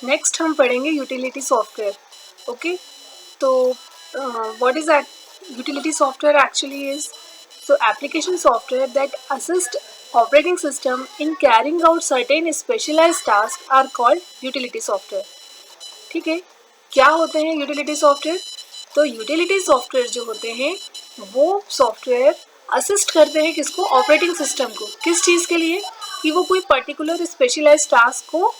Next हम पढ़ेंगे utility software. Okay, तो what is that utility software actually is? So application software that assist operating system in carrying out certain specialized tasks are called utility software. ठीक है, क्या होते हैं utility software? तो utility software जो होते हैं वो सॉफ्टवेयर असिस्ट करते हैं किसको? ऑपरेटिंग सिस्टम को. किस चीज़ के लिए? कि वो कोई पर्टिकुलर स्पेशलाइज्ड टास्क को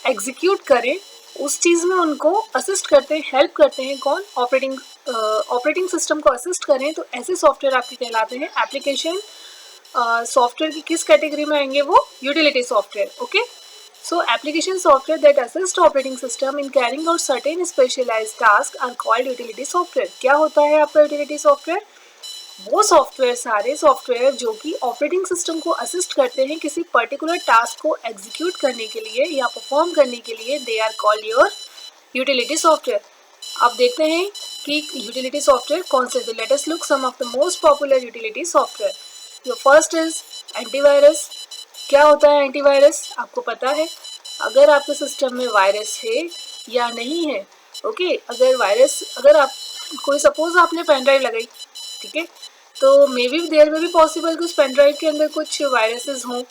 एग्जीक्यूट करें, उस चीज़ में उनको असिस्ट करते हैं, हेल्प करते हैं. कौन? ऑपरेटिंग सिस्टम को असिस्ट करें. तो ऐसे सॉफ्टवेयर आपके कहलाते हैं एप्लीकेशन सॉफ्टवेयर. की किस कैटेगरी में आएंगे वो? Utility software. Okay, so application software that assist operating system in carrying out certain specialised task are called utility software. क्या होता है आपका यूटिलिटी सॉफ्टवेयर? वो सॉफ्टवेयर, सारे सॉफ्टवेयर जो कि ऑपरेटिंग सिस्टम को असिस्ट करते हैं किसी पर्टिकुलर टास्क को एग्जीक्यूट करने के लिए या परफॉर्म करने के लिए, they are called your utility software. अब देखते हैं कि यूटिलिटी सॉफ्टवेयर कौन से. तो let us look some of the most popular utility software. Your first is antivirus. क्या होता है एंटीवायरस? आपको पता है अगर आपके सिस्टम में वायरस है या नहीं है. ओके, अगर आप कोई सपोज आपने पेन ड्राइव लगाई, ठीक है, तो मे बी देयर में भी पॉसिबल कि उस पेन ड्राइव के अंदर कुछ वायरसेस हों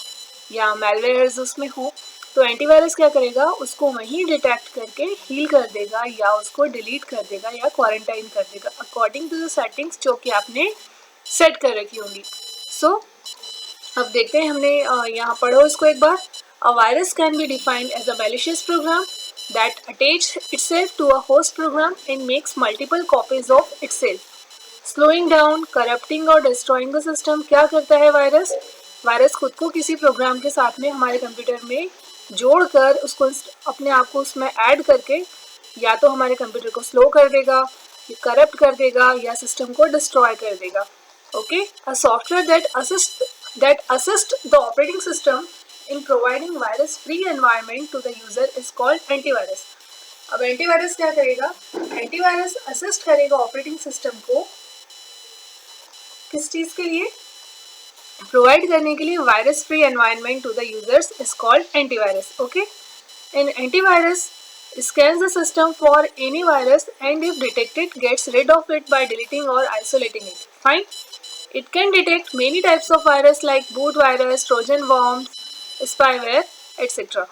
या मैलवेयर्स उसमें हो. तो एंटीवायरस क्या करेगा? उसको वहीं डिटेक्ट करके हील कर देगा या उसको डिलीट कर देगा या क्वारंटाइन कर देगा अकॉर्डिंग टू द सेटिंग्स जो कि आपने सेट कर रखी होंगी. सो अब देखते हैं, हमने यहाँ पढ़ो इसको एक बार. A virus can be defined as a malicious program that attach itself to a host program and makes multiple copies of itself, slowing down, corrupting और destroying the system. क्या करता है वायरस? वायरस खुद को किसी प्रोग्राम के साथ में हमारे कंप्यूटर में जोड़कर उसको अपने आप को उसमें ऐड करके या तो हमारे कंप्यूटर को स्लो कर देगा, करप्ट कर देगा या सिस्टम को डिस्ट्रॉय कर देगा. Okay, a software that assist the operating system in providing virus free environment to the user is called antivirus. अब एंटीवायरस क्या करेगा? एंटीवायरस असिस्ट करेगा ऑपरेटिंग सिस्टम को किस चीज़ के लिए? प्रोवाइड करने के लिए virus free environment to the users is called antivirus. Okay, in antivirus scans the system for any virus and if detected gets rid of it by deleting or isolating it. Fine. It can detect many types of virus like boot virus, trojan worms, spyware, etc.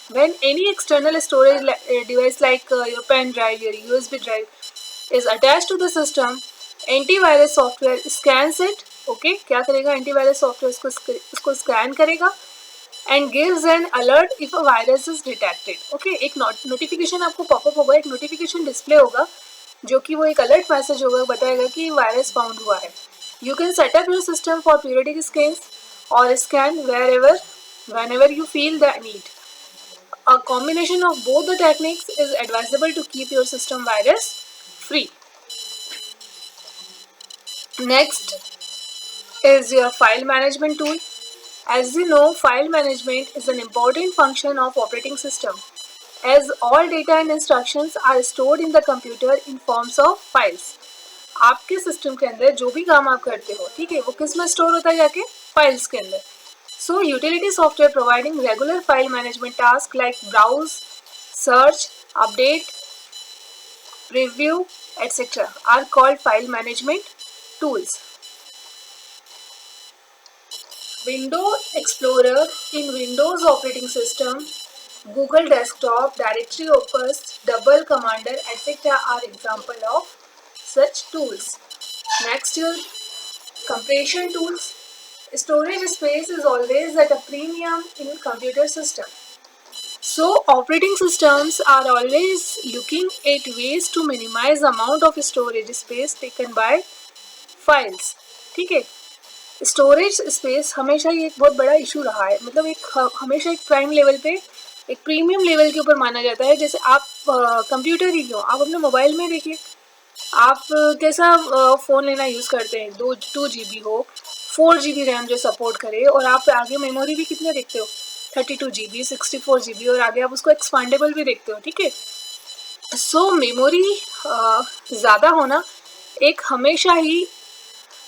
When any external storage device like your pen drive, your USB drive is attached to the system, antivirus software scans it. Okay, क्या करेगा antivirus software? उसको scan करेगा and gives an alert if a virus is detected. Okay, एक notification आपको popup होगा, एक notification display होगा जो कि वो एक अलर्ट मैसेज होगा, बताएगा कि वायरस फाउंड हुआ है. You can set up your system for periodic scans or scan whenever you feel the need. A combination of both the techniques is advisable to keep your system virus free. Next is your file management tool. As you know, file management is an important function of operating system, as all data and instructions are stored in the computer in forms of files. आपके system के अंदर जो भी काम आप करते हो, ठीक है, वो किस में स्टोर होता है? जाके फाइल्स के अंदर. So utility software providing regular file management task like browse, search, update, preview, etc. are called file management tools. Window Explorer in Windows operating system, Google Desktop, Directory Opus, Double Commander, etc. are example of such tools. Next, your compression tools. Storage space is always at a premium in computer system. So operating systems are always looking at ways to minimize amount of storage space taken by files. ठीक है, storage space हमेशा ये एक बहुत बड़ा issue रहा है. मतलब एक हमेशा एक प्राइम लेवल पे, एक प्रीमियम लेवल के ऊपर माना जाता है. जैसे आप कंप्यूटर ही क्यों, आप अपने मोबाइल में देखिए, आप कैसा फ़ोन लेना यूज़ करते हैं. 2 GB हो, 4 GB रैम जो सपोर्ट करे, और आप आगे मेमोरी भी कितने देखते हो? 32 GB, 64 GB, और आगे आप उसको एक्सपांडेबल भी देखते हो. ठीक है, सो मेमोरी ज़्यादा होना एक हमेशा ही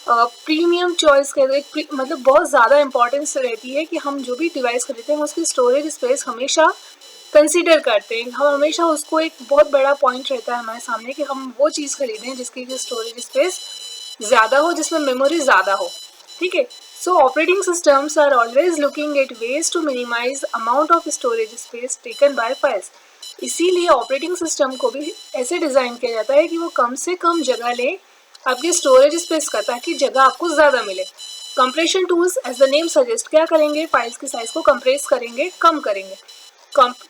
प्रीमियम चॉइस का मतलब बहुत ज़्यादा इंपॉर्टेंस रहती है कि हम जो भी डिवाइस खरीदते हैं उसकी स्टोरेज स्पेस हमेशा कंसीडर करते हैं, हम हमेशा उसको एक बहुत बड़ा पॉइंट रहता है हमारे सामने कि हम वो चीज़ खरीदें जिसकी स्टोरेज स्पेस ज़्यादा हो, जिसमें मेमोरी ज़्यादा हो, ठीक है। So operating systems are always looking at ways to minimise amount of storage space taken by files. इसीलिए ऑपरेटिंग सिस्टम को भी ऐसे डिज़ाइन किया जाता है कि वो कम से कम जगह ले आपके स्टोरेज स्पेस का, ताकि जगह आपको ज़्यादा मिले। Compression tools as the name suggest क्या करेंगे, फाइल्स की साइज को कंप्रेस करेंगे, कम करेंगे।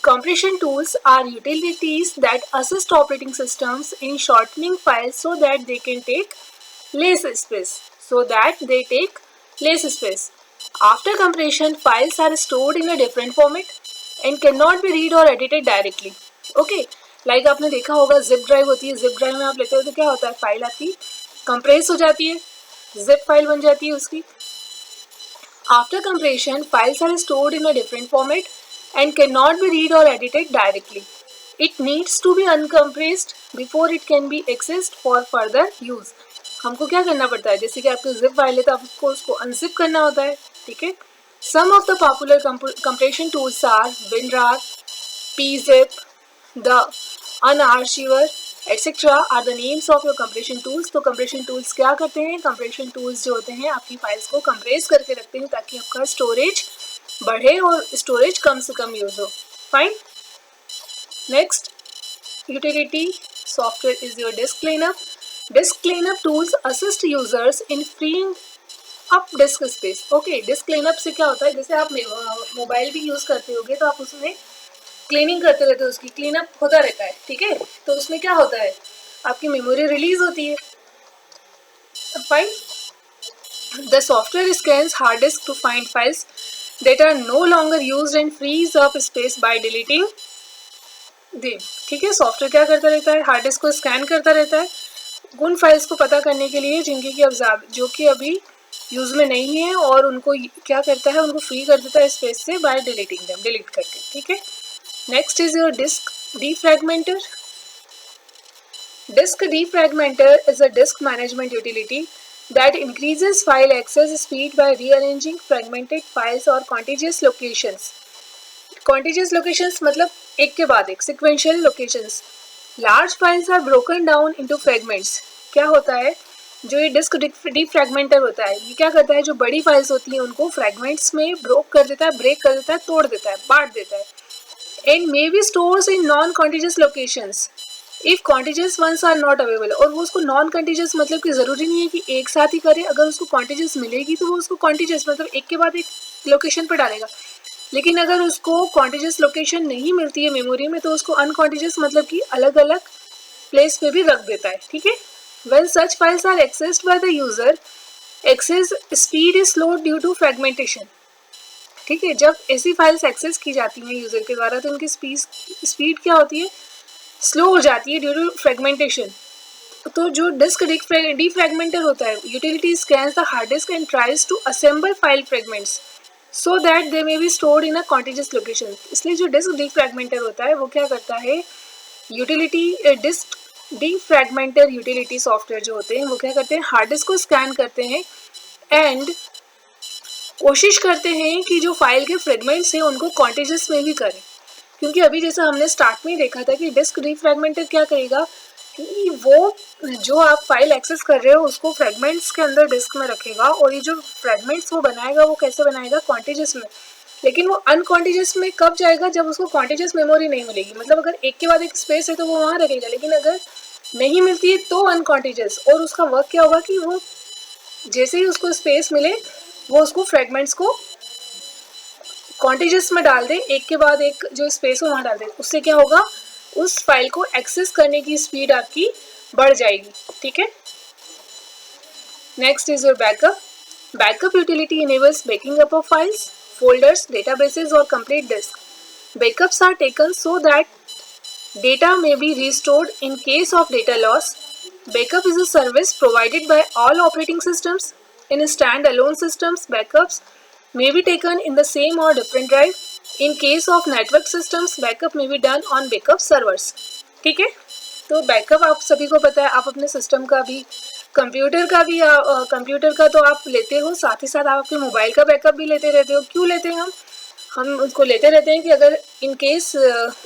Compression tools are utilities that assist operating systems in shortening files so that they take less space. After compression, files are stored in a different format and cannot be read or edited directly. Okay, like आपने देखा होगा zip drive होती है, zip drive में आप लेते हो तो क्या होता है, फाइल आपकी कंप्रेस हो जाती है, zip फाइल बन जाती है उसकी। After compression, files are stored in a different format and cannot be read or edited directly. It needs to be uncompressed before it can be accessed for further use. हमको क्या करना पड़ता है, जैसे कि आपको zip फाइल है तो आपको उसको unzip करना होता है, ठीक है। Some of the popular compression tools are WinRAR, pzip, the Unarchiver, etc. are the names of your compression tools. तो compression tools क्या करते हैं, compression tools जो होते हैं आपकी फाइल्स को कंप्रेस करके रखते हैं ताकि आपका स्टोरेज बढ़े और स्टोरेज कम से कम यूज हो। Fine. Next utility software is your disc cleanup. Disc cleanup tools assist users in freeing up disc space. Okay, disc cleanup से क्या होता है, जैसे आप मोबाइल भी यूज करते होगे तो आप उसमें क्लीनिंग करते रहते हो, उसकी क्लीनअप होता रहता है, ठीक है। तो उसमें क्या होता है, आपकी मेमोरी रिलीज होती है। Fine. The software scans hard disk to find files that are no longer used and frees up space by deleting them. ठीक है, सॉफ्टवेयर क्या करता रहता है, हार्ड डिस्क को स्कैन करता रहता है उन फाइल्स को पता करने के लिए जिनकी कि अब जो कि अभी यूज में नहीं है, और उनको क्या करता है, उनको फ्री कर देता है स्पेस से बाय डिलीटिंग देम, डिलीट करके, ठीक है। Next is your disk defragmenter. Disk defragmenter is a disk management utility that increases file access speed by rearranging fragmented files or contiguous locations. Contiguous locations मतलब एक के बाद एक, sequential locations. Large files are broken down into fragments. क्या होता है, जो ये डिस्क डीफ्रैगमेंटर होता है, ये क्या करता है, जो बड़ी फाइल्स होती हैं उनको फ्रैगमेंट्स में ब्रेक कर देता है, तोड़ देता है, बांट देता है। And may be stores in non-contiguous locations. If contiguous ones are not available, और वो उसको नॉन कॉन्टिजियस मतलब कि ज़रूरी नहीं है कि एक साथ ही करे, अगर उसको कॉन्टिजियस मिलेगी तो वो उसको कॉन्टिजियस मतलब एक के बाद एक लोकेशन पर डालेगा, लेकिन अगर उसको कॉन्टिजियस लोकेशन नहीं मिलती है मेमोरी में तो उसको अनकॉन्टिजियस मतलब कि अलग अलग प्लेस पे भी रख देता है, ठीक है। When such files are accessed by the user, access speed is slowed due to fragmentation. ठीक है, जब ऐसी फाइल्स एक्सेस की जाती हैं यूजर के द्वारा तो उनकी स्पीड क्या होती है, स्लो हो जाती है ड्यू टू फ्रेगमेंटेशन। तो जो डिस्क डीफ्रैगमेंटर होता है, utility scans the hard disk and tries to assemble file fragments so that they may be stored in a contiguous location. इसलिए जो डिस्क डीफ्रैगमेंटर होता है वो क्या करता है, यूटिलिटी डिस्क डीफ्रैगमेंटर यूटिलिटी सॉफ्टवेयर जो होते हैं वो क्या करते हैं, हार्ड डिस्क को स्कैन करते हैं एंड कोशिश करते हैं कि जो फाइल के फ्रेगमेंट्स हैं उनको कॉन्टिजियस में भी करें। क्योंकि अभी जैसा हमने स्टार्ट में देखा था कि डिस्क डीफ्रैगमेंटर क्या करेगा कि वो जो आप फाइल एक्सेस कर रहे हो उसको फ्रेगमेंट्स के अंदर डिस्क में रखेगा, और ये जो फ्रेगमेंट्स वो बनाएगा वो कैसे बनाएगा, कॉन्टिजियस में। लेकिन वो अनकॉन्टिजियस में कब जाएगा, जब उसको कॉन्टिजियस मेमोरी नहीं मिलेगी। मतलब अगर एक के बाद एक स्पेस है तो वो वहाँ रखेगा, लेकिन अगर नहीं मिलती है तो अनकॉन्टिजियस, और उसका वर्क क्या होगा कि वो जैसे ही उसको स्पेस मिले वो उसको फ्रेगमेंट्स को कॉन्टिजियस में डाल दे, एक के बाद एक जो स्पेस हो वहाँ डाल दे। उससे क्या होगा, उस फाइल को एक्सेस करने की स्पीड आपकी बढ़ जाएगी, ठीक है। Next is your backup. Backup utility enables backing up of files, folders, databases और complete disk. Backups are taken so that data may be restored in case of data loss. Backup is a service provided by all operating systems. In standalone systems, backups may be taken in the same or different drive. In case of network systems, backup may be done on backup servers. ठीक है, तो backup आप सभी को पता है, आप अपने सिस्टम का भी, कंप्यूटर का तो आप लेते हो, साथ ही साथ आप अपने मोबाइल का बैकअप भी लेते रहते हो। क्यों लेते हैं हम, हम उसको लेते रहते हैं कि अगर इन केस